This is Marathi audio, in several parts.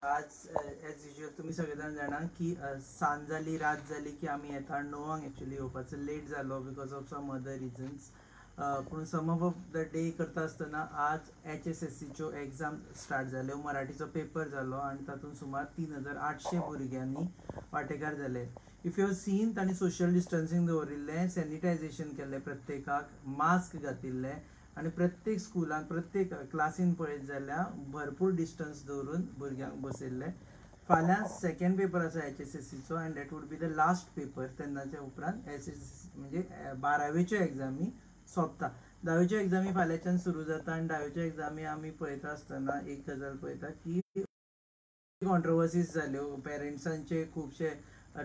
आज एज युजल तुम्ही सगळेजण जाणा की सांज जाली रात जाली की आम्ही येता 9 एक्चुअली येवपाचो लेट जालो because of some other reasons. पूण सम ऑफ द डे करता आसतना आज HSSCच्यो एग्जाम स्टार्ट जाल्यो. मराठीचो पेपर जालो आनी तातूंत सुमार 3800 भुरग्यांनी वांटेकार जाले. इफ यू हॅव सीन तांणी सोशल डिस्टन्सिंग दवरिल्लें, सॅनिटायझेशन केल्लें, प्रत्येकाक मास्क घातिल्ले आणि प्रत्येक स्कुलान प्रत्येक क्लासीन पळयत जाल्यार भरपूर डिस्टन्स दवरून भुरग्यांक बसयल्ले. फाल्यां सेकंड पेपर आसा HSSCचो and that would be the last paper. तेन्नाच्या उपरांत SSC म्हणजे 12वेच्यो एग्जामी सोंपता. 10वेच्यो एग्जामी फाल्यांच्यान सुरू जाता आनी 10वेच्यो एग्जामी आमी पळयता आसतना एक गजाल पळयता की कॉन्ट्रोवर्सीज जाल्यो. पेरंट्सांचे खुबशे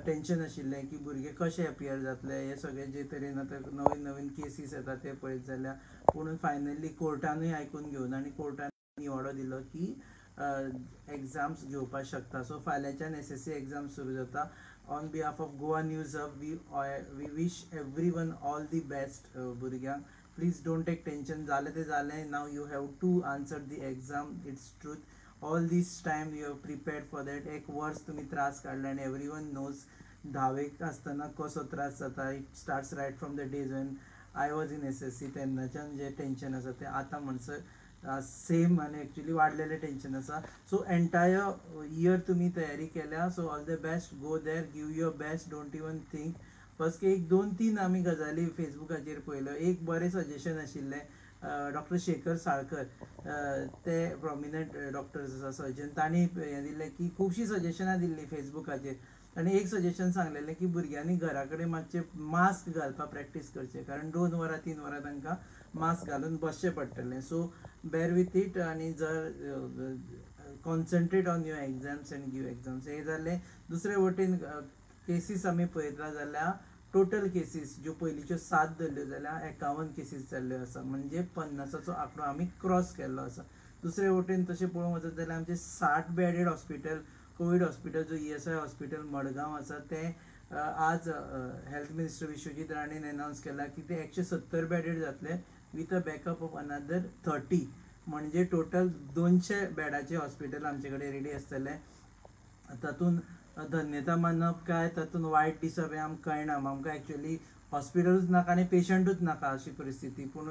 टेन्शन आशिल्लें की भुरगे कशे अपियर जातले, हे सगळे जे तरेन आतां नवीन नवीन केसीस येता ते पळयत जाल्यार. पूण फायनली कोर्टानूय आयकून घेवन आनी कोर्टान निवाडो दिलो की एग्जाम्स घेवपाक शकता. सो फाल्यांच्यान SSC एग्जाम सुरू जाता. On behalf of Goa news hub we wish everyone all the best. भुरग्यांक प्लीज डोंट टेक टेन्शन. जालें तें जालें. Now you have to answer the exam. It's truth. All this time you have prepared for that. एक वर्स तुम्ही त्रास काडले आनी एवरी वन नोज धावेक आसतना कसो त्रास जाता. It starts right from the days when I was in SSC. तेन्नाच्यान जें टेन्शन आसा तें आतां म्हणसर सेम आनी एक्चुली वाडलेलें टेन्शन आसा. सो एंटायर इयर तुमी तयारी केल्या. So all the best. Go there, give your best. Don't even think. बस की एक 2-3 आमी गजाली फेसबुकाचेर पळयल्यो. एक बरें सजेशन आशिल्लें डॉक्टर शेखर साळकर, ते प्रॉमिनंट डॉक्टर्स आसा, सर्जन. तांणी हें दिल्लें की खुबशीं सजेशनां दिल्लीं फेसबुकाचेर. तांणी एक सजेशन सांगलेलें की भुरग्यांनी घरा कडेन मातशें मास्क घालपाक प्रॅक्टीस करचें, कारण 2 वरां 3 वरां तांकां मास्क घालून बसचें पडटलें. सो बेर वीथ इट आनी जर concentrate on your exams end give exams. हें जालें. दुसरे वटेन केसीस आमी पळयता जाल्यार टोटल केसीस ज्यो पयलींच्यो 7 धरल्यो जाल्यार 51 केसीस जाल्ल्यो आसा. म्हणजे 50चो आंकडो आमी क्रॉस केल्लो आसा. दुसरे वटेन तशें पळोवंक वचत जाल्यार आमचें 60 बेडेड हॉस्पिटल, कोवीड हॉस्पिटल, जो ESI हॉस्पिटल मडगांव आसा, तें आज हेल्थ मिनिस्टर विश्वजीत राणेन अनावन्स केला की ते 170 बेडेड जातले with a backup of another 30. म्हणजे टोटल 200 बेडाचें हॉस्पिटल आमचे कडेन रेडी आसतलें. तातूंत धन्यता मानप काय तातूंत वायट दिसप हें आमकां कळना. आमकां एक्चुअली हॉस्पिटलूच नाका आनी पेशंटूच नाका अशी परिस्थिती. पूण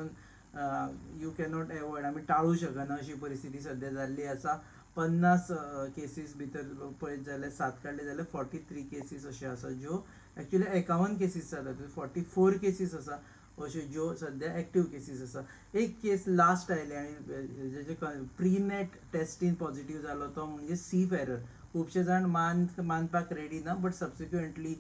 यू कॅनॉट एवॉयड, आमी टाळूं शकना अशी परिस्थिती सद्या जाल्ली आसा. 50 केसीस भितर पळयत जाल्यार 7 काडले जाल्यार 43 केसीस अश्यो आसा ज्यो एक्चुअली 51 केसीस जाता, 44 केसीस आसा अश्यो ज्यो सद्या एक्टीव केसीस आसा. एक केस लास्ट आयले आनी जेचे प्री-नेट टेस्टीन पॉझिटिव्ह जालो तो म्हणजे सी फेरर. खुबशे जाण मानपाक रेडी ना, but subsequently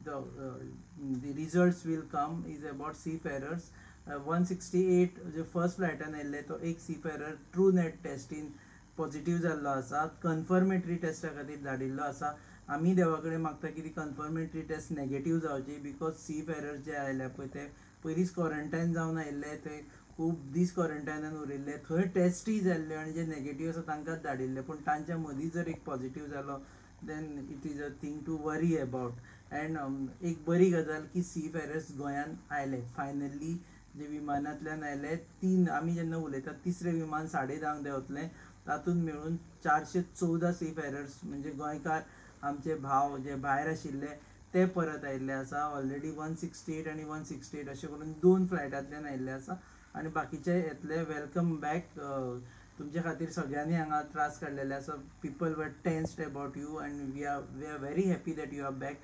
the results will come. Is about seafarers. 168 जे फर्स्ट फ्लायटान आयिल्ले तो एक सी फेरर ट्रू नेट टेस्टीन पॉझिटिव्ह जाल्लो आसा. कन्फर्मेटरी टेस्टा खातीर धाडिल्लो आसा. आमी देवा कडेन मागता की ती कन्फर्मेटरी टेस्ट नेगेटीव जावची, बिकॉज सी फेरर जे आयल्या पळय ते पयलींच क्वॉरंटायन जावन आयिल्ले, ते खूब दीस क्वॉरंटायनान उरिल्ले, थंय टेस्टूय जाल्ल्यो आनी जे नेगेटीव आसा तांकांच धाडिल्ले. पूण तांच्या मदीं जर एक पॉझिटिव्ह जालो then it is a thing to worry about. And एक बरी गजाल की सी फेरर्स गोंयान आयले फायनली. जे विमानांतल्यान आयले 3, आमी जेन्ना उलयतात तिसरें विमान 10:30 देंवतलें. तातूंत मेळून 414 सी फेरर्स म्हणजे गोंयकार आमचे भाव जे भायर आशिल्ले ते परत आयिल्ले आसा. ऑलरेडी 168 आनी 168 अशें करून 2 फ्लायटांतल्यान आयिल्ले आसा आनी बाकीचे येतले. Welcome back. तुमचे खातीर सगळ्यांनी हांगा त्रास काडलेले आसा. People were tensed about you and we are very happy that you are back.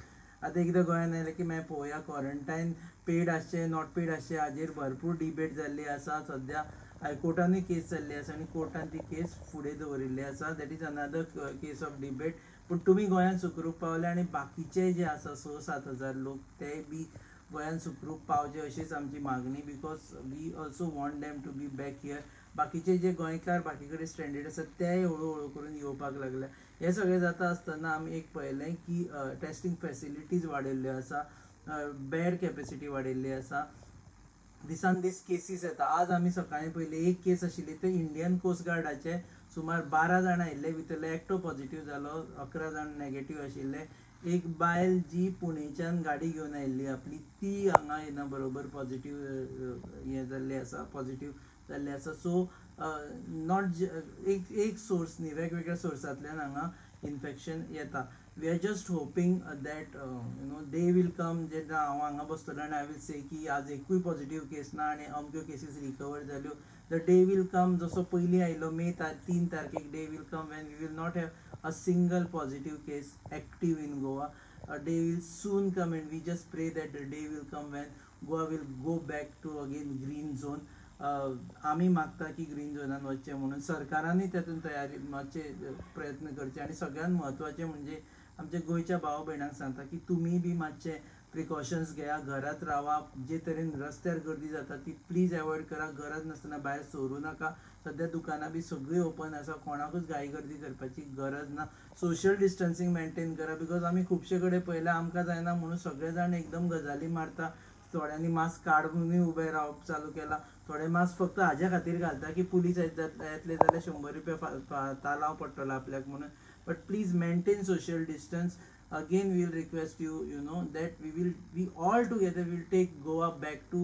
आतां एकदां गोंयान आयले की मागीर पळोवया क्वॉरंटायन पेड आसचे नॉट पेड आसचे हाजेर भरपूर डिबेट जाल्ली आसा. सद्या हायकोर्टानूय केस चल्ली आसा आनी कोर्टान ती केस फुडें दवरिल्ली आसा. That is another case of debate. पूण तुमी गोंयान सुखरूप पावले आनी बाकीचे जे आसा 6-7 हजार लोक ते बी गोंयान सुखरूप पावचे अशीच आमची मागणी. Because we also want them to be back here. बाकीचे जे गोंयकार बाकी कडेन स्ट्रँडेड आसात तेय हळू हळू करून येवपाक लागले. हे सगळें जाता आसतना आमी एक पळयलें की टेस्टींग फॅसिलिटीज वाडयल्ल्यो आसा, बेड कॅपेसिटी वाडयल्ली आसा. दिसान दीस केसीस येता. आज आमी सकाळीं पयली एक केस आशिल्ली ते इंडियन कोस्ट गार्डाचे सुमार 12 जाण आयिल्ले, भितरले एकटो पॉझिटिव्ह जालो, 11 जाण नेगेटीव आशिल्ले. एक बायल जी पुणेच्यान गाडी घेवन आयिल्ली आपली, ती हांगा येना बरोबर पॉझिटिव्ह हें जाल्ली आसा, पॉझिटिव्ह जाल्ली आसा. सो नॉट एक सोर्स न्ही, वेगवेगळ्या सोर्सांतल्यान हांगा इन्फेक्शन येता. We are just hoping that they will come. जेन्ना हांव हांगा बसतलो आनी आय वील से की आज एकूय पॉझिटिव्ह केस ना आनी अमक्यो केसीस रिकवर जाल्यो, द डे वील कम जसो पयलीं आयलो 3 तारखेक, day will come when we will not have a single positive case active in Goa. A day will soon come and we just pray that the day will come when Goa will go back to again green zone. आमी मागता की ग्रीन झोनान वचचें म्हणून. सरकारानूय तातूंत तयारी मातशे प्रयत्न करचे आनी सगळ्यात म्हत्वाचें म्हणजे आमच्या गोंयच्या भाव भयणांक सांगता की तुमी बी मातशे प्रिकॉशन्स घेया, घरात रावा. जे तरेन रस्त्यार गर्दी जाता ती प्लीज एवॉयड करा. गरज नासतना भायर सरूं नाका. सद्या दुकानां बी सगळीं ओपन आसा, कोणाकूच घाई गर्दी करपाची गरज ना. सोशल डिस्टन्सिंग मेंटेन करा, बिकॉज आमी खुबशे कडेन पळयला आमकां जायना म्हणून सगळे जाण एकदम गजाली मारता. थोड्यांनी मास्क काडूनय उबे रावप चालू केला. थोडे मास्क फक्त हाज्या खातीर घालता की पुलीस येतले जाल्यार 100 रुपया तालाव पडटलो आपल्याक म्हणून. But please maintain social distance. Again we will request you, that we all together will take Goa back to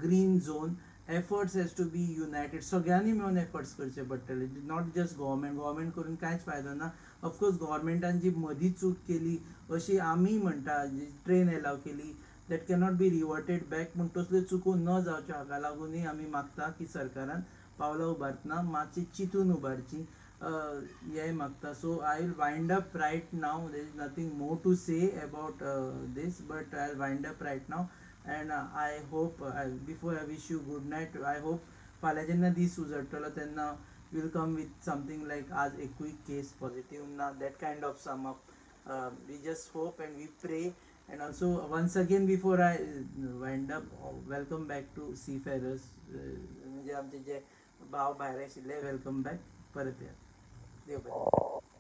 green zone. Efforts has to be united. सगळ्यांनी मिळून एफर्ट्स करचे पडटले, नॉट जस्ट गव्हर्मेंट करून कांयच फायदो ना. ऑफकोर्स गव्हर्मेंटान जी मदीं चूक केली अशी आमी म्हणटा, जी ट्रेन एलाव केली, that cannot be reverted back. पूण तसल्यो चुको न जावच्यो हाका लागूनय आमी मागता की सरकारान पावलां उबारतना मातशी चिंतून उबारची, हें मागता. So I will wind up right now. There is nothing more to say about this, but I'll wind up right now. And I hope, before I wish you good night, I hope फाल्यां जेन्ना दीस उजडटलो तेन्ना we'll come with something like आज एकूय केस पॉझिटिव्ह ना, that kind of sum up. We just hope and we pray. And also once again before I wind up, welcome back to seafarers. म्हणजे आमचे जे भाव भायर आशिल्ले, वेलकम बॅक. परत या. देव बरें.